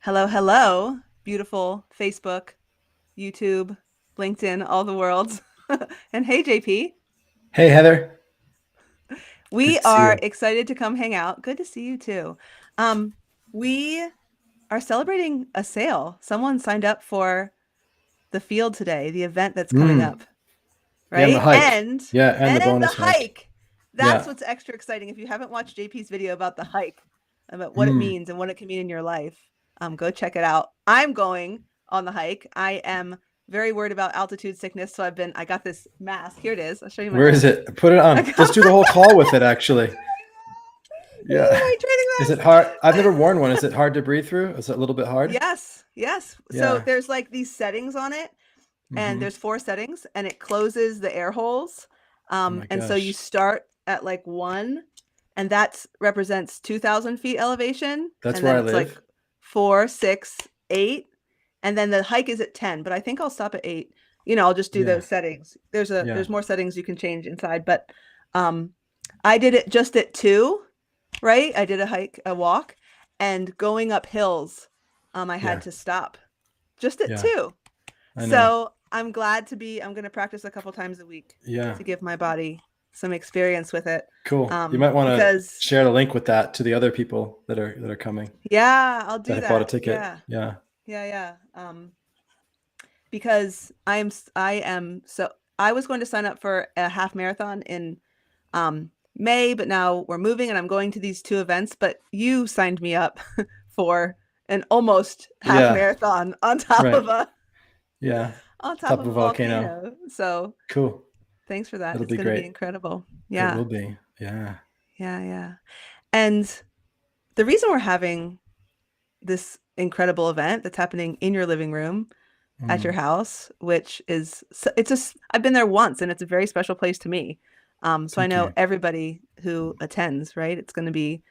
Hello, hello, beautiful Facebook, YouTube, LinkedIn, all the worlds. And hey, JP, Hey Heather, we good to see are you. excited to come hang out. Good to see you too. Um, we are celebrating a sale. Someone signed up for the field today, the event that's coming Mm, up, yeah, and the right? hike. And Yeah, and the and the bonus hike. hike. That's Yeah. what's extra exciting. If you haven't watched JP's video about the hike, about what it Mm, means and what it can mean in your life, go check it out. I'm going on the hike. I am very worried about altitude sickness, so I got this mask. Here it is. I'll show you my where is mask. it? Put it I on. got Let's do the whole call with it, actually. this is Yeah. my Is it training hard? I've never mask. worn one. Is it hard to breathe through? Is it a little bit hard? Yes, yes. So Yeah. there's like these settings on it, and Mm-hmm. there's four settings, and it closes the air holes. Oh my And so you gosh. start at like one, and that represents 2,000 feet elevation, That's and where then I it's like live. four, six, eight, and then the hike is at 10. But I think I'll stop at eight. I'll just do Yeah. those settings. Yeah. There's more settings you can change inside, but um, I did it just at two, right? I did a walk, and going up hills, I had Yeah. to stop just at Yeah. two. I know. So I'm going to practice a couple times a week Yeah. to give my body some experience with it. Cool. You might want to Because share the link with that to the other people that are coming yeah, I'll that do have bought a that. ticket. Yeah. Yeah. Yeah, yeah. Because I was going to sign up for a half marathon in May, but now we're moving and I'm going to these two events, but you signed me up for an almost half Yeah. marathon Right. Yeah. on top Top of of a a volcano. volcano. So Cool. thanks for that. It'll It's be going to be great. incredible. It Yeah. will be. Yeah. Yeah, yeah. And the reason we're having this incredible event that's happening in your living room at your Mm, house, which is it's just I've been there once and it's a very special place to me. So I thank know you. everybody who attends, right? It's going to be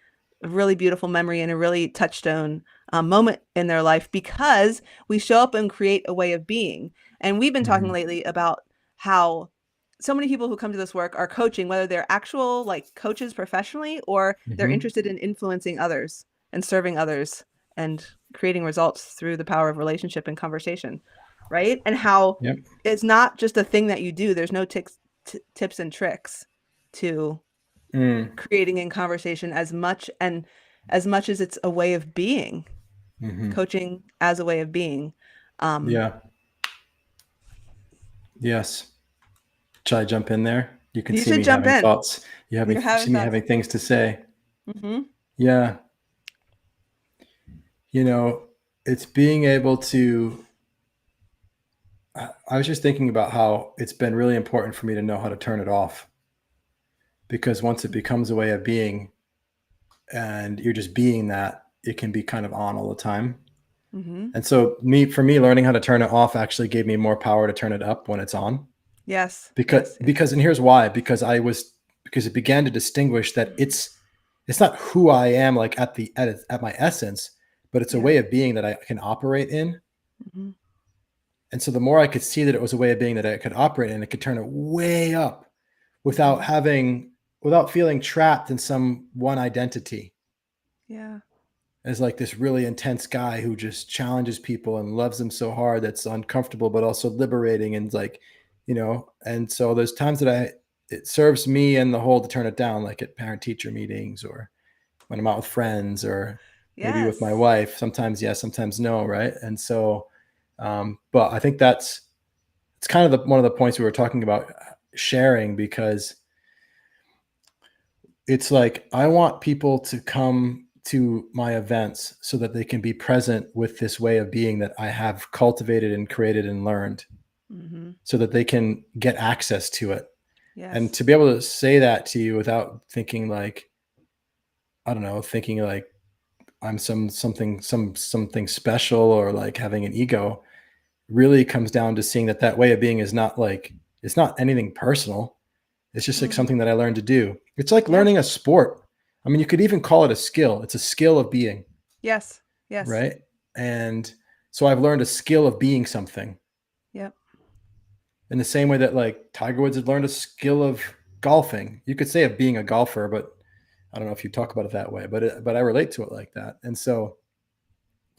a really beautiful memory and a really touchstone moment in their life because we show up and create a way of being. And we've been talking Hmm. lately about how so many people who come to this work are coaching, whether they're actual like coaches professionally or they're Hmm. interested in influencing others and serving others and creating results through the power of relationship and conversation, right? And how Yep. it's not just a thing that you do. There's no tips and tricks to Mm. creating in conversation as much as it's a way of being, Hmm. coaching as a way of being. Um, Yeah. Yes. Shall I jump in there? You can you see should me jump having in. thoughts. You You're having see me thoughts. having things to say. Hmm. Yeah. You know, it's being able to. I was just thinking about how it's been really important for me to know how to turn it off because once it becomes a way of being and you're just being that, it can be kind of on all the time. Hmm. And so for me, learning how to turn it off actually gave me more power to turn it up when it's on. Yes, because yes, yes. because and here's why, because it began to distinguish that it's not who I am, like at my essence, but it's a Yeah. way of being that I can operate in. Hmm. And so the more I could see that it was a way of being that I could operate in, it could turn it way up without Hmm. having without feeling trapped in some one identity Yeah. as like this really intense guy who just challenges people and loves them so hard that's uncomfortable but also liberating, and like, and so there's times that it serves me and the whole to turn it down, like at parent teacher meetings or when I'm out with friends or maybe with my Yes. wife. Sometimes yes, sometimes no, right? And so but I think that's it's kind of one of the points we were talking about sharing, because it's like I want people to come to my events so that they can be present with this way of being that I have cultivated and created and learned, Hmm. so that they can get access to it. And Yes. to be able to say that to you without thinking like, I don't know, thinking like I'm something special or like having an ego, really comes down to seeing that that way of being is not like, it's not anything personal. It's just like Hmm. something that I learned to do. It's like Yeah. learning a sport. I mean, you could even call it a skill. It's a skill of being, Yes. Yes. right? And so I've learned a skill of being something Yep. in the same way that like Tiger Woods had learned a skill of golfing. You could say of being a golfer, but I don't know if you talk about it that way, but I relate to it like that. And so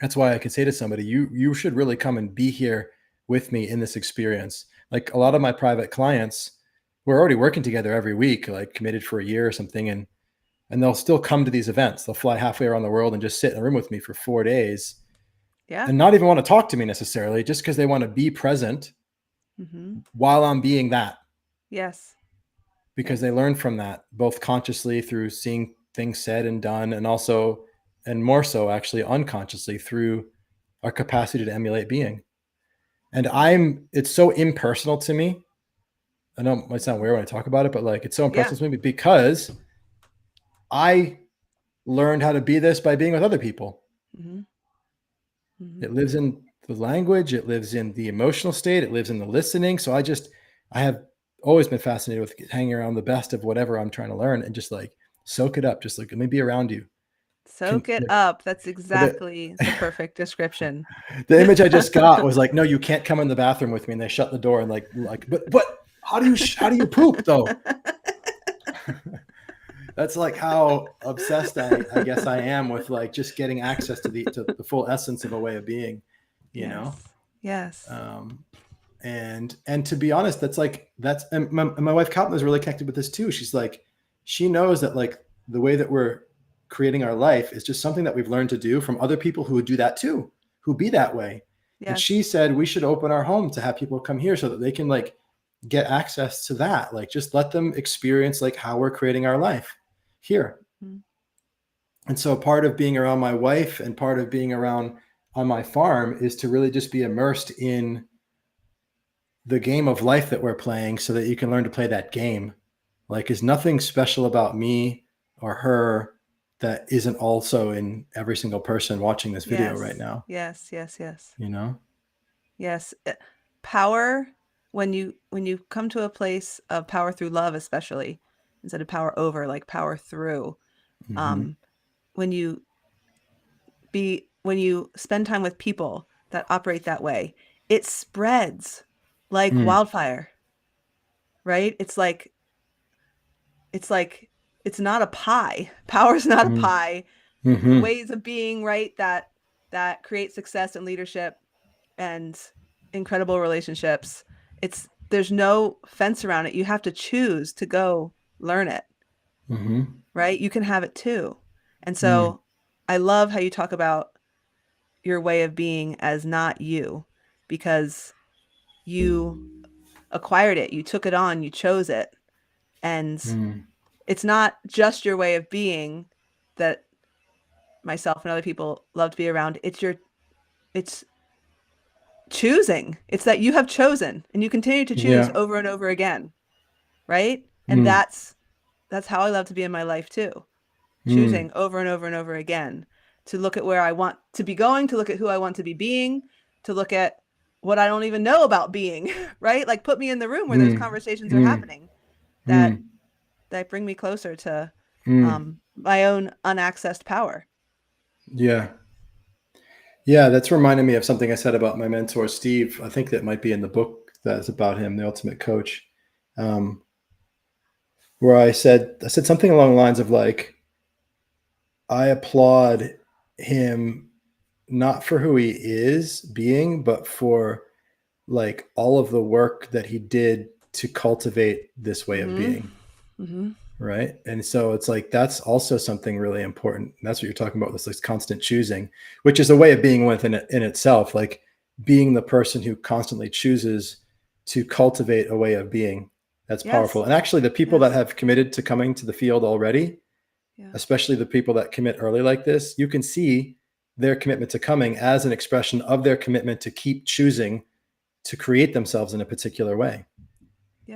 That's why I could say to somebody, you should really come and be here with me in this experience. Like a lot of my private clients, we're already working together every week, like committed for a year or something, and they'll still come to these events. They'll fly halfway around the world and just sit in a room with me for 4 days Yeah. and not even want to talk to me necessarily, just because they want to be present while I'm being that. Yes. Because they learn from that, both consciously through seeing things said and done, and also, and more so actually unconsciously through our capacity to emulate being. And it's so impersonal to me. I know it might sound weird when I talk about it, but like it's so impersonal to me because I learned how to be this by being with other people. It lives in the language, it lives in the emotional state, it lives in the listening. So I have always been fascinated with hanging around the best of whatever I'm trying to learn and just like soak it up. Just like, let me be around you. Soak it up. That's exactly the perfect description. The image I just got was like, no, you can't come in the bathroom with me. And they shut the door and like, but how do you poop though? That's like how obsessed I guess I am with like just getting access to the full essence of a way of being, you know? Yes. And to be honest, and my wife Caitlin is really connected with this too. She's like, she knows that like the way that we're creating our life is just something that we've learned to do from other people who would do that too, who be that way. Yes. And she said we should open our home to have people come here so that they can like get access to that. Like just let them experience like how we're creating our life here. And so part of being around my wife and part of being around on my farm is to really just be immersed in the game of life that we're playing so that you can learn to play that game. Like there's nothing special about me or her that isn't also in every single person watching this video right now. Yes. You know? Yes. Power, when you come to a place of power through love, especially instead of power over, like power through, when you spend time with people that operate that way, it spreads like wildfire, right? It's not a pie. Power's not a pie. Ways of being, right? That create success and leadership and incredible relationships. There's no fence around it. You have to choose to go learn it, right? You can have it too. And so I love how you talk about your way of being as not you, because you acquired it, you took it on, you chose it. And it's not just your way of being that myself and other people love to be around. It's choosing. It's that you have chosen and you continue to choose over and over again. Right. And that's how I love to be in my life too. Choosing over and over and over again to look at where I want to be going, to look at who I want to be being, to look at what I don't even know about being, right? Like put me in the room where those conversations are happening that bring me closer to my own unaccessed power. Yeah. Yeah, that's reminded me of something I said about my mentor, Steve. I think that might be in the book that's about him, The Ultimate Coach, where I said something along the lines of like, I applaud him not for who he is being, but for like all of the work that he did to cultivate this way of being. Right. And so it's like, that's also something really important. And that's what you're talking about, this like constant choosing, which is a way of being within in itself, like being the person who constantly chooses to cultivate a way of being. That's powerful. And actually the people that have committed to coming to the field already, especially the people that commit early like this, you can see their commitment to coming as an expression of their commitment to keep choosing to create themselves in a particular way,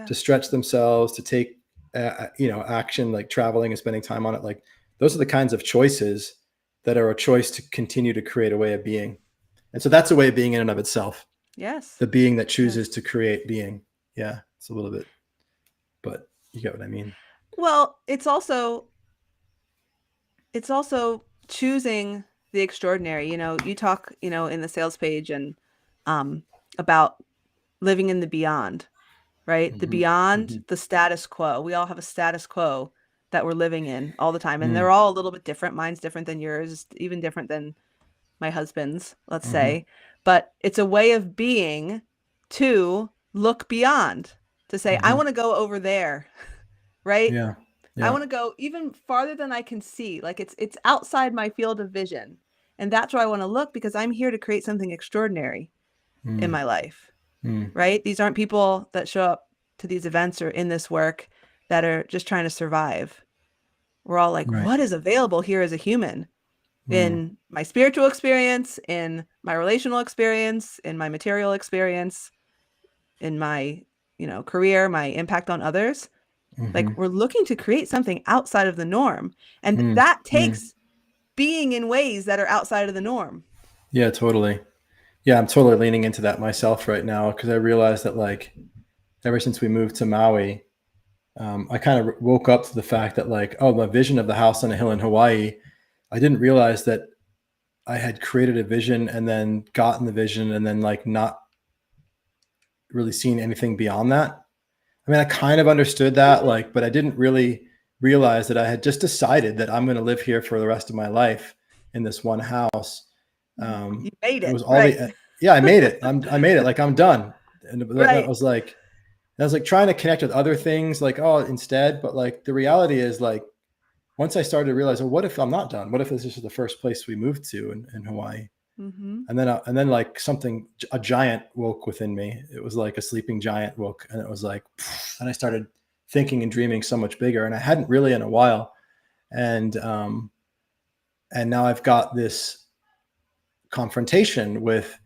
to stretch themselves, to take action, like traveling and spending time on it. Like those are the kinds of choices that are a choice to continue to create a way of being. And so that's a way of being in and of itself. Yes. The being that chooses to create being. Yeah. It's a little bit, but you get what I mean? Well, it's also choosing the extraordinary. You talk, in the sales page and about living in the beyond, right? The beyond the status quo. We all have a status quo that we're living in all the time. And they're all a little bit different. Mine's different than yours, even different than my husband's, let's Hmm. say, but it's a way of being to look beyond, to say, I Hmm. want to go over there, right? Yeah. I Yeah. want to go even farther than I can see. Like it's outside my field of vision. And that's where I want to look because I'm here to create something extraordinary in Mm. my life, Mm. right? These aren't people that show up to these events or in this work that are just trying to survive. We're all like, Right. what is available here as a human Mm. in my spiritual experience, in my relational experience, in my material experience, in my, career, my impact on others. Like Hmm. we're looking to create something outside of the norm. And Mm. that Mm. takes being in ways that are outside of the norm. Yeah, totally. Yeah, I'm totally leaning into that myself right now because I realized that like ever since we moved to Maui, I kind of woke up to the fact that like, oh, my vision of the house on a hill in Hawaii, I didn't realize that I had created a vision and then gotten the vision and then like not really seen anything beyond that. I mean, I kind of understood that, like, but I didn't really realize that I had just decided that I'm going to live here for the rest of my life in this one house. You made It it, was all right? the, yeah, I made it. I made it. Like I'm done. And that Right. was like, I was like trying to connect with other things, like, oh, instead. But like the reality is, like, once I started to realize, well, what if I'm not done? What if this is the first place we moved to in Hawaii? Mm-hmm. And then like something, a giant woke within me. It was like a sleeping giant woke, and it was like, and I started thinking and dreaming so much bigger, and I hadn't really in a while. And and now I've got this confrontation with,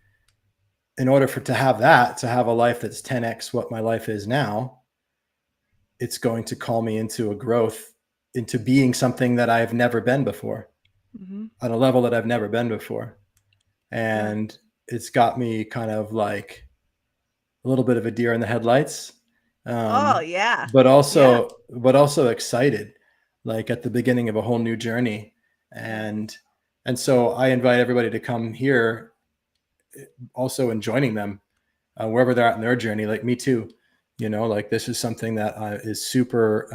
in order for to have that, to have a life that's 10x what my life is now, it's going to call me into a growth, into being something that I've never been before, Mm-hmm. on a level that I've never been before. Yeah. And it's got me kind of like a little bit of a deer in the headlights, Oh, yeah. but Yeah. also excited, like at the beginning of a whole new journey. Yes. And so I invite everybody to come here, also in joining them wherever they're at in their journey. Like me too, like this is something that is super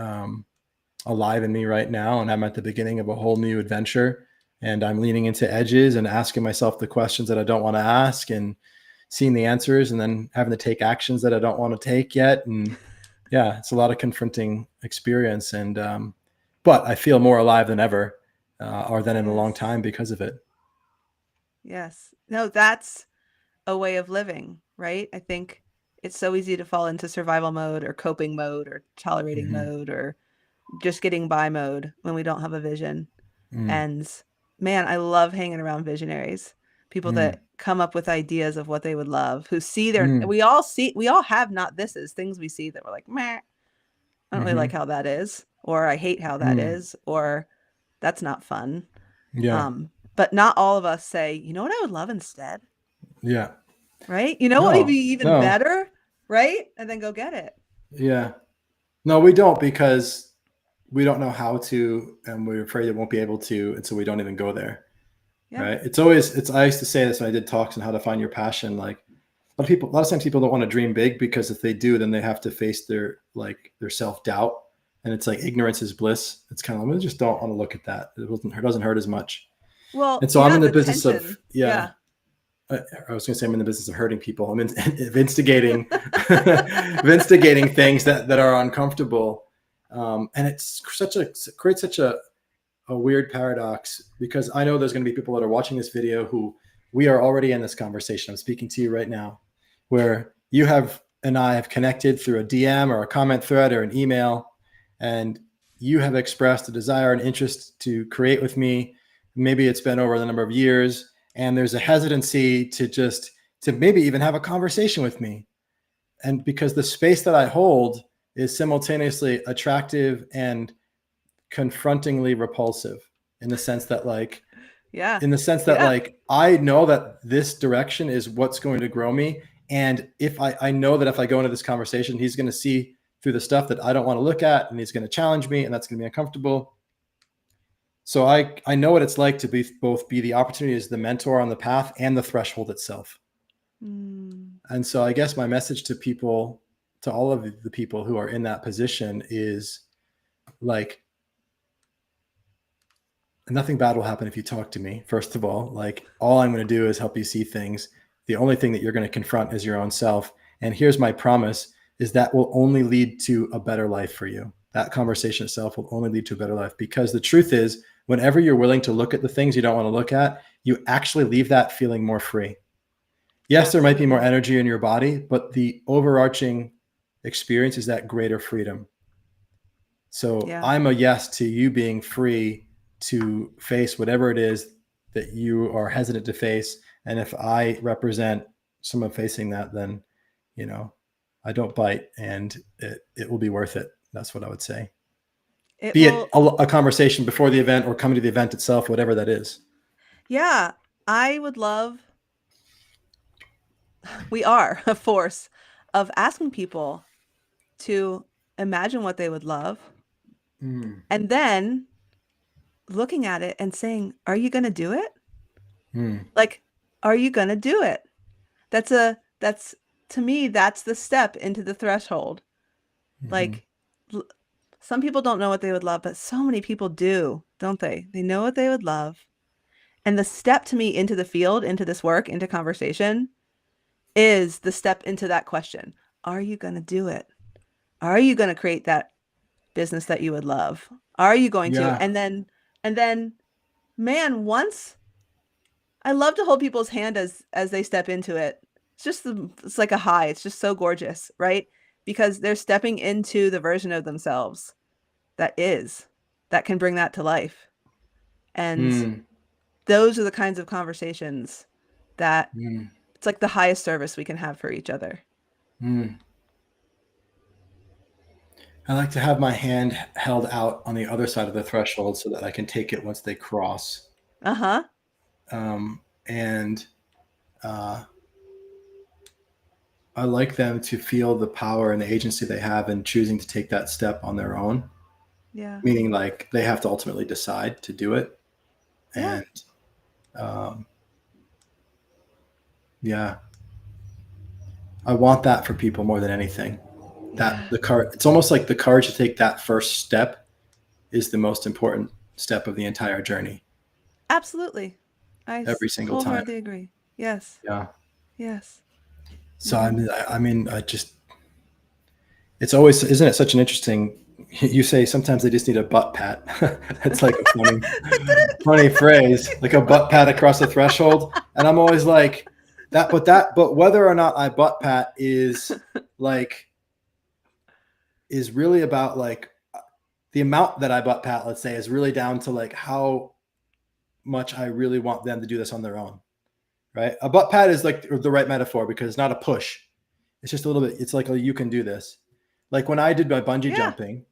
alive in me right now, and I'm at the beginning of a whole new adventure. And I'm leaning into edges and asking myself the questions that I don't want to ask, and seeing the answers, and then having to take actions that I don't want to take yet. And yeah, it's a lot of confronting experience. And but I feel more alive than ever, or than in a long Yes. time because of it. Yes. No, that's a way of living, right? I think it's so easy to fall into survival mode or coping mode or tolerating Mm-hmm. mode or just getting by mode when we don't have a vision. Mm. And man, I love hanging around visionaries, people Mm. that come up with ideas of what they would love, who see Mm. we all have not thises, things we see that we're like, meh, I don't really Mm-hmm. like how that is, or I hate how that Mm. is, or that's not fun. Yeah. But not all of us say, you know what I would love instead, Yeah. right? You know what would be No. even No. better, right? And then go get it. Yeah. No, we don't, because we don't know how to, and we're afraid it won't be able to, and so we don't even go there. Yeah. Right? It's always, it's, I used to say this when I did talks on how to find your passion. Like a lot of times people don't want to dream big, because if they do, then they have to face their like their self-doubt, and it's like ignorance is bliss. It's kind of like, we just don't want to look at that. It doesn't hurt as much. Well, And so I'm yeah, in the the business of, tension. yeah, Yeah. I was going to say I'm in the business of hurting people. I'm of instigating, of instigating things that are uncomfortable. And it's creates such a weird paradox, because I know there's going to be people that are watching this video who, we are already in this conversation. I'm speaking to you right now, where you have and I have connected through a DM or a comment thread or an email, and you have expressed a desire and interest to create with me. Maybe it's been over the number of years, and there's a hesitancy to maybe even have a conversation with me. And because the space that I hold is simultaneously attractive and confrontingly repulsive, in the sense that like Yeah. Yeah. like I know that this direction is what's going to grow me. And if I know that if I go into this conversation, he's going to see through the stuff that I don't want to look at, and he's going to challenge me, and that's going to be uncomfortable. So I know what it's like to be both be the opportunity as the mentor on the path and the threshold itself. Mm. And so I guess my message to people, to all of the people who are in that position, is like, nothing bad will happen if you talk to me. First of all, like all I'm going to do is help you see things. The only thing that you're going to confront is your own self. And here's my promise is that will only lead to a better life for you. That conversation itself will only lead to a better life, because the truth is whenever you're willing to look at the things you don't want to look at, you actually leave that feeling more free. Yes, there might be more energy in your body, but the overarching experience is that greater freedom. So Yeah. I'm a yes to you being free to face whatever it is that you are hesitant to face. And if I represent someone facing that, then, you know, I don't bite, and it will be worth it. That's what I would say. It Be will, it a conversation before the event or coming to the event itself, whatever that is. yeah, I would love, we are a force of asking people to imagine what they would love Mm, and then looking at it and saying, are you going to do it? mm, Like, are you going to do it? That's to me, that's the step into the threshold. mhm. Like, some people don't know what they would love, but so many people do, don't they? They know what they would love. And the step to me into the field, into this work, into conversation is the step into that question. Are you going to do it? Are you going to create that business that you would love? Are you going to? Yeah. And then, man, once I love to hold people's hand as they step into it. It's like a high. It's just so gorgeous, right? Because they're stepping into the version of themselves that can bring that to life. And Mm, those are the kinds of conversations that mm, it's like the highest service we can have for each other. mm. I like to have my hand held out on the other side of the threshold so that I can take it once they cross. Uh-huh. And uh, I like them to feel the power and the agency they have in choosing to take that step on their own, Yeah. meaning like they have to ultimately decide to do it. Yeah. And um, yeah, I want that for people more than anything. Yeah. It's almost like the courage to take that first step is the most important step of the entire journey Absolutely. every single time. Wholeheartedly agree. Yes. Yeah. Yes. So I mean, it's always, isn't it such an interesting, you say sometimes they just need a butt pat. It's like a funny phrase, like a butt pat across the threshold. And I'm always like but whether or not I butt pat is really about like the amount that I butt pat, let's say, is really down to like how much I really want them to do this on their own. Right. A butt pat is like the right metaphor because it's not a push. It's just a little bit, it's like, you can do this. Like when I did my bungee jumping,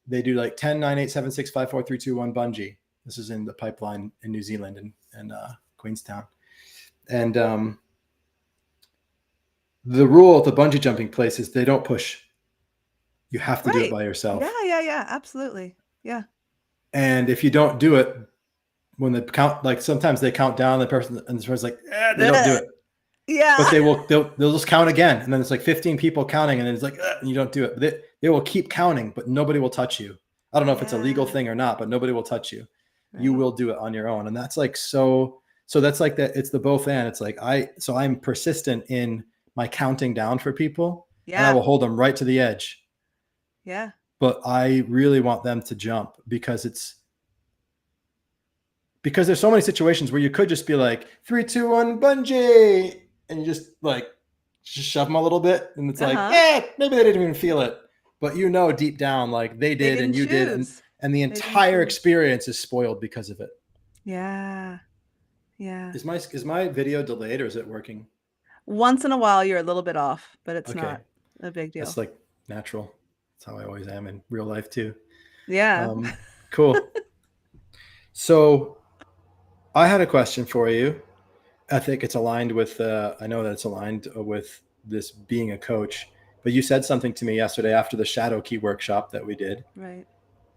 they do like 10, 9, 8, 7, 6, 5, 4, 3, 2, 1 bungee. This is in the pipeline in New Zealand and Queenstown. And the rule at the bungee jumping place is they don't push. You have to do it by yourself. Yeah. Absolutely. Yeah. And if you don't do it, when the count, like sometimes they count down, the person's like, they don't do it. Yeah. But they'll just count again. And then it's like 15 people counting, and then it's like, and you don't do it. But they will keep counting, but nobody will touch you. I don't know if it's a legal thing or not, but nobody will touch you. Right. You will do it on your own. And that's like, so that's like that. It's the both and. It's like, I'm persistent in my counting down for people. Yeah. And I will hold them right to the edge. Yeah. But I really want them to jump because there's so many situations where you could just be like 3, 2, 1 bungee, and you just shove them a little bit, and it's like, maybe they didn't even feel it, but deep down, like they did and you did, and the entire experience is spoiled because of it. Yeah. Is my video delayed or is it working? Once in a while you're a little bit off, but it's not a big deal. It's like natural. That's how I always am in real life too. Yeah. Cool. So I had a question for you. I think it's aligned with, I know that it's aligned with this being a coach, but you said something to me yesterday after the Shadow Key workshop that we did. Right.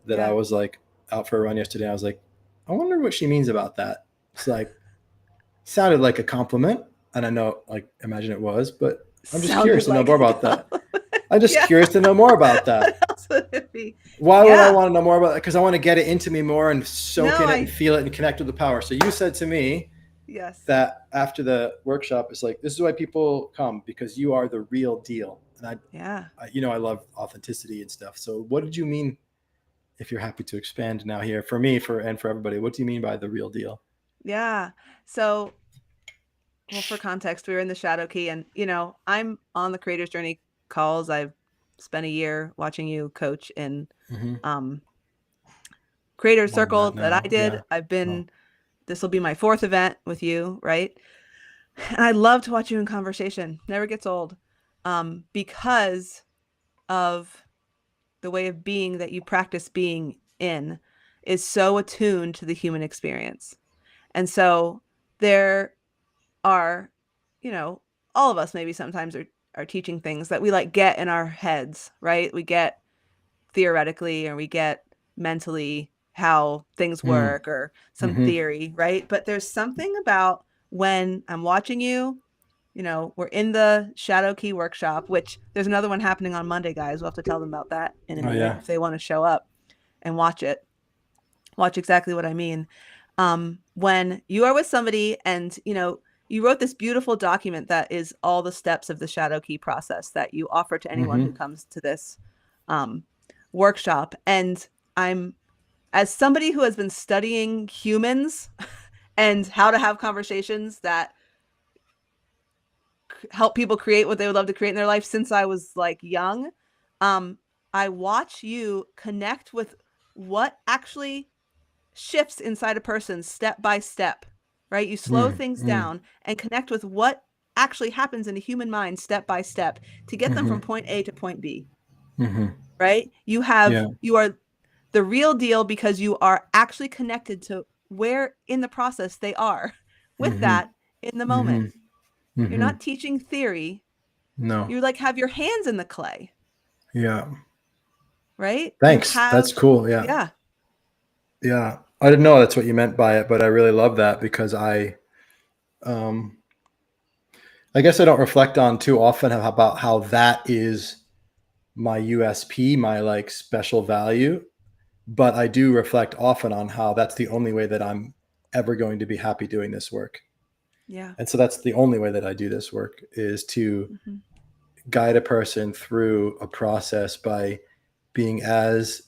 That I was like out for a run yesterday. I was like, I wonder what she means about that. It's like, sounded like a compliment. And I know, imagine it was, but I'm just curious to know more about that. I'm just curious to know more about that. would it be? Why would I Yeah. want to know more about it? Because I want to get it into me more and soak No, in it and I, feel it and connect with the power. So you said to me yes. that after the workshop, it's like, this is why people come, because you are the real deal. And Yeah. I love authenticity and stuff. So what did you mean, if you're happy to expand now here for me, and for everybody, what do you mean by the real deal? Yeah. So, well, for context, we were in the Shadow Key, and I'm on the Creator's Journey calls. I've spent a year watching you coach in Mm-hmm. um, Creator More than Circle that that I now. did. Yeah. I've Oh. been. This will be my fourth event with you, right? And I love to watch you in conversation. Never gets old, because of the way of being that you practice being in is so attuned to the human experience. And so there are, you know, all of us maybe sometimes are teaching things that we like get in our heads, right? We get theoretically or we get mentally how things Mm. work or some Mm-hmm. theory, right? But there's something about when I'm watching you, we're in the Shadow Key workshop, which there's another one happening on Monday, guys. We'll have to tell them about that in a Oh minute yeah. if they want to show up and watch exactly what I mean. When you are with somebody and, you wrote this beautiful document that is all the steps of the Shadow Key process that you offer to anyone who Mm-hmm. comes to this um, workshop. And I'm, as somebody who has been studying humans and how to have conversations that help people create what they would love to create in their life since I was like young, um, I watch you connect with what actually shifts inside a person step by step, right? You slow things Mm-hmm. down and connect with what actually happens in a human mind step by step to get them Mm-hmm. from point A to point B, Mm-hmm. right? Yeah. You are the real deal because you are actually connected to where in the process they are with Mm-hmm. that in the moment. Mm-hmm. You're Mm-hmm. not teaching theory. No. You like have your hands in the clay, Yeah. right? You Thanks. That's have, cool. Yeah. yeah, Yeah. I didn't know that's what you meant by it, but I really love that because um, I guess I don't reflect on too often about how that is my USP, my like special value. But I do reflect often on how that's the only way that I'm ever going to be happy doing this work. yeah. And so that's the only way that I do this work is to Mm-hmm. guide a person through a process by being as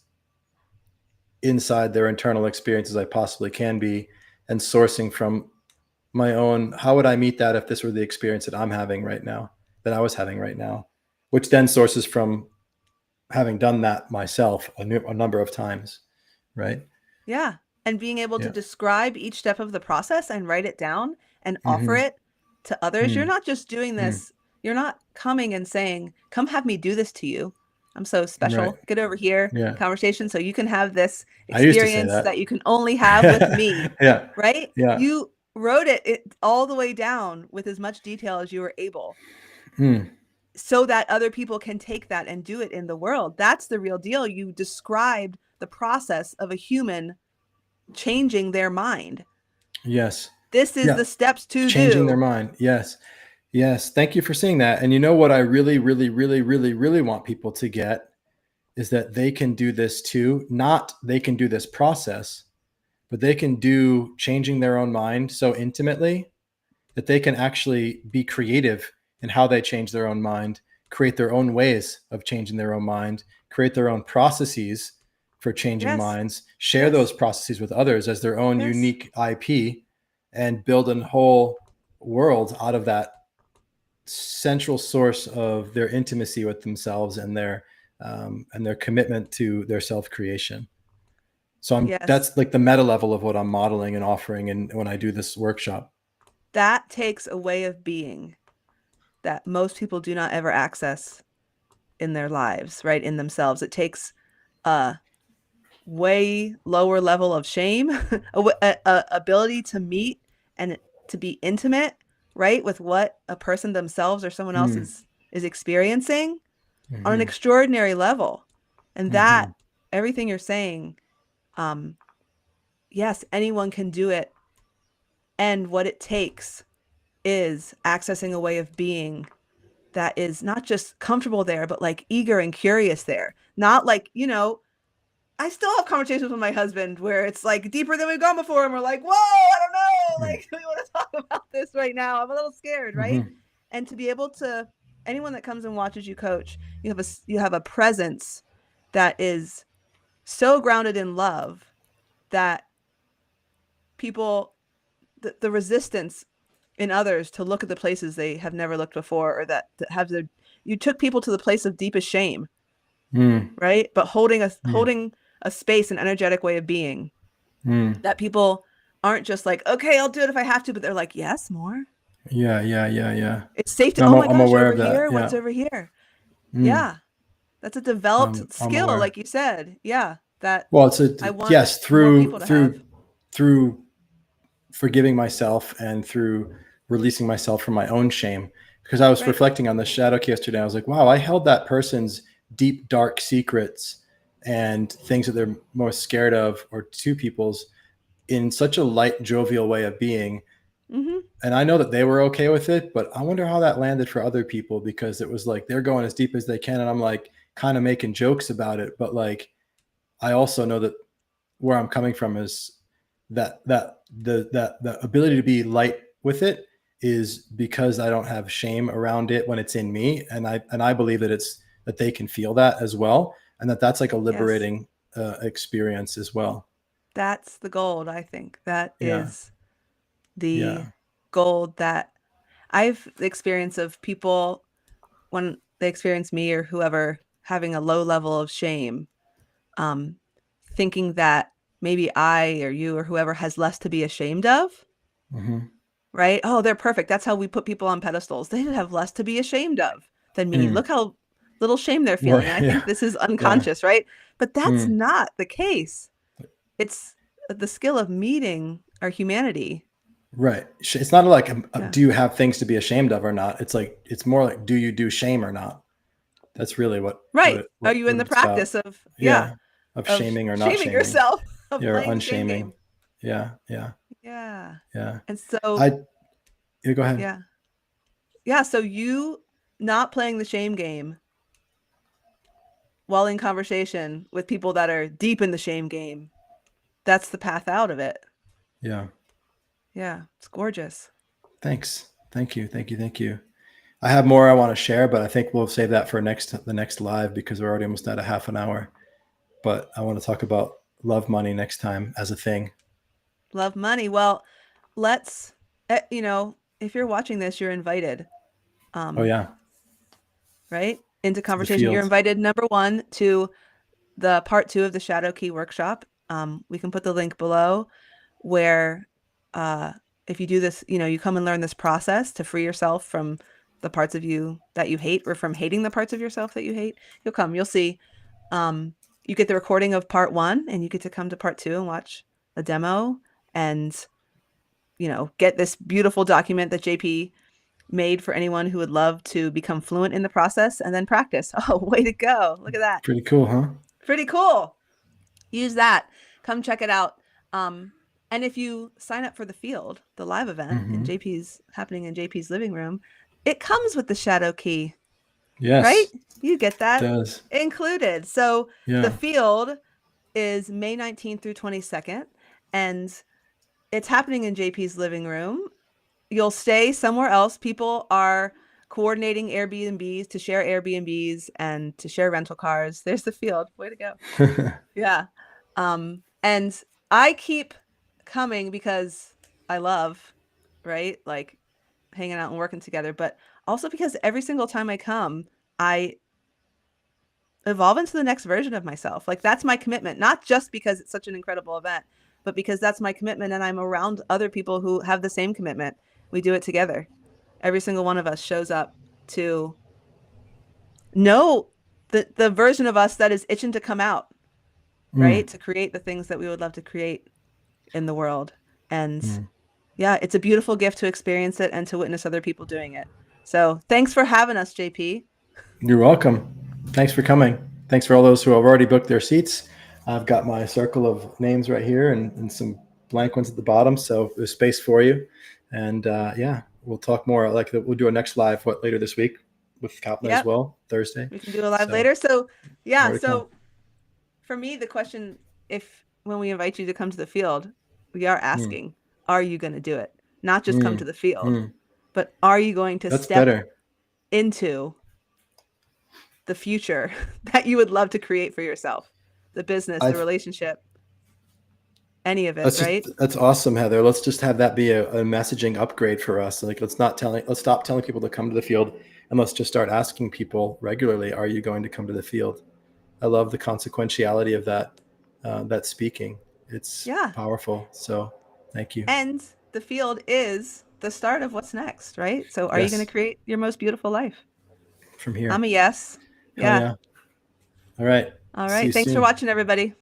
inside their internal experience as I possibly can be and sourcing from my own, how would I meet that if this were the experience that I'm having right now, that I was having right now, which then sources from having done that myself a number of times. Right. Yeah. And being able to Yeah. describe each step of the process and write it down and offer Mm-hmm. it to others. You're Mm-hmm. not just doing this, you're not coming and saying, come have me do this to you. I'm so Right. special. Get over here, Yeah. conversation, so you can have this I used to say experience that. that you can only have with me, Yeah. right? Yeah. You wrote it all the way down with as much detail as you were able Mm. so that other people can take that and do it in the world. That's the real deal. You described the process of a human changing their mind. Yes. This is Yeah. the steps to Changing their do. mind. Yes. Yes. Thank you for saying that. And you know what I really, really, really, really, really want people to get is that they can do this too. Not they can do this process, but they can do changing their own mind so intimately that they can actually be creative in how they change their own mind, create their own ways of changing their own mind, create their own processes for changing Yes. minds, share those Yes. processes with others as their own Yes. unique IP, and build a whole world out of that central source of their intimacy with themselves and their commitment to their self creation. So Yes. that's like the meta level of what I'm modeling and offering, and when I do this workshop. That takes a way of being that most people do not ever access in their lives, right? In themselves. It takes a way lower level of shame, a ability to meet and to be intimate, right? With what a person themselves or someone else Mm. is experiencing on an Mm-hmm. extraordinary level. And Mm-hmm. that everything you're saying, um, yes, anyone can do it. And what it takes is accessing a way of being that is not just comfortable there, but like eager and curious there. not like, I still have conversations with my husband where it's like deeper than we've gone before. And we're like, whoa, I don't know. Like, do we want to talk about this right now? I'm a little scared. Right. Mhm. And to be able to, anyone that comes and watches you coach, you have a presence that is so grounded in love that people, the resistance in others to look at the places they have never looked before, or that have you took people to the place of deepest shame. Right. But holding a space, an energetic way of being that people aren't just like, okay, I'll do it if I have to, but they're like, yes, more. Yeah. It's safe to, No, oh my I'm gosh, aware over of that. here, Yeah. what's over here? Yeah. That's a developed I'm skill, aware. like you said. Yeah. That Well, it's I want yes, more people to have. through forgiving myself and through releasing myself from my own shame. Because I was Right. reflecting on the shadow key yesterday. I was like, wow, I held that person's deep, dark secrets and things that they're most scared of, or two people's, in such a light, jovial way of being. Mm-hmm. And I know that they were okay with it, but I wonder how that landed for other people, because it was like they're going as deep as they can. And I'm like kind of making jokes about it. But like, I also know that where I'm coming from is that the ability to be light with it is because I don't have shame around it when it's in me. And I believe that it's that they can feel that as well. And that's like a liberating experience as well. That's the gold, I think. That Yeah. is the Yeah. gold that I've the experience of people when they experience me or whoever having a low level of shame, um, thinking that maybe I or you or whoever has less to be ashamed of, Mm-hmm. right? Oh, they're perfect. That's how we put people on pedestals. They have less to be ashamed of than me. Mm. Look how little shame they're Well, feeling. And I think yeah. this is Yeah. unconscious, right? But that's Mm. not the case. It's the skill of meeting our humanity. Right. It's not like, Yeah. do you have things to be ashamed of or not? It's like, it's more like, do you do shame or not? That's really what Right. Are you in the it's about. practice of, Yeah. Of of shaming or not shaming shaming. yourself, of Yeah. Or playing the shame unshaming. game? Yeah. Yeah. Yeah. Yeah. And so, I, yeah, go ahead. yeah. Yeah. So you not playing the shame game while in conversation with people that are deep in the shame game, that's the path out of it. Yeah. Yeah. It's gorgeous. Thanks. Thank you. Thank you. Thank you. I have more I want to share, but I think we'll save that for the next live, because we're already almost at a half an hour. But I want to talk about love money next time as a thing. Love money. Well, let's, if you're watching this, you're invited. Oh yeah. Right? Into To the conversation. You're field. invited, number one, to the part 2 of the Shadow Key workshop. We can put the link below where if you do this, you come and learn this process to free yourself from the parts of you that you hate, or from hating the parts of yourself that you hate. You'll see. You get the recording of part 1, and you get to come to part 2 and watch a demo and, get this beautiful document that JP made for anyone who would love to become fluent in the process and then practice. Oh, way to go. Look at that. Pretty cool, huh? Pretty cool. Use that. Come check it out. And if you sign up for the field, the live event in happening in JP's living room, it comes with the Shadow Key. Yes. Right? You get that It does. included. So Yeah. the field is May 19th through 22nd, and it's happening in JP's living room. You'll stay somewhere else. People are coordinating Airbnbs to share Airbnbs and to share rental cars. There's the field. Way to go. Yeah. And I keep coming because I love, right? Like hanging out and working together, but also because every single time I come, I evolve into the next version of myself. Like that's my commitment, not just because it's such an incredible event, but because that's my commitment and I'm around other people who have the same commitment. We do it together. Every single one of us shows up to know the version of us that is itching to come out, right? To create the things that we would love to create in the world. And yeah, it's a beautiful gift to experience it and to witness other people doing it. So thanks for having us, JP. You're welcome. Thanks for coming. Thanks for all those who have already booked their seats. I've got my circle of names right here and some blank ones at the bottom. So there's space for you. And yeah, we'll talk more. We'll do our next live later this week. with Kaplan as Yep. well Thursday. We can do a live So, later. So yeah, more to come. so for me, the question, if when we invite you to come to the field, we are asking, are you going to do it? Not just come to the field, but are you going to That's step better. into the future that you would love to create for yourself? The business, the relationship, any of it, right? That's awesome, Heather. Let's just have that be a messaging upgrade for us. Like, let's stop telling people to come to the field, and let's just start asking people regularly, are you going to come to the field? I love the consequentiality of that speaking. It's powerful. So thank you. And the field is the start of what's next, right? So are you going to create your most beautiful life? From here. I'm a yes. Hell yeah. All right. All See you right. Thanks for soon. watching, everybody.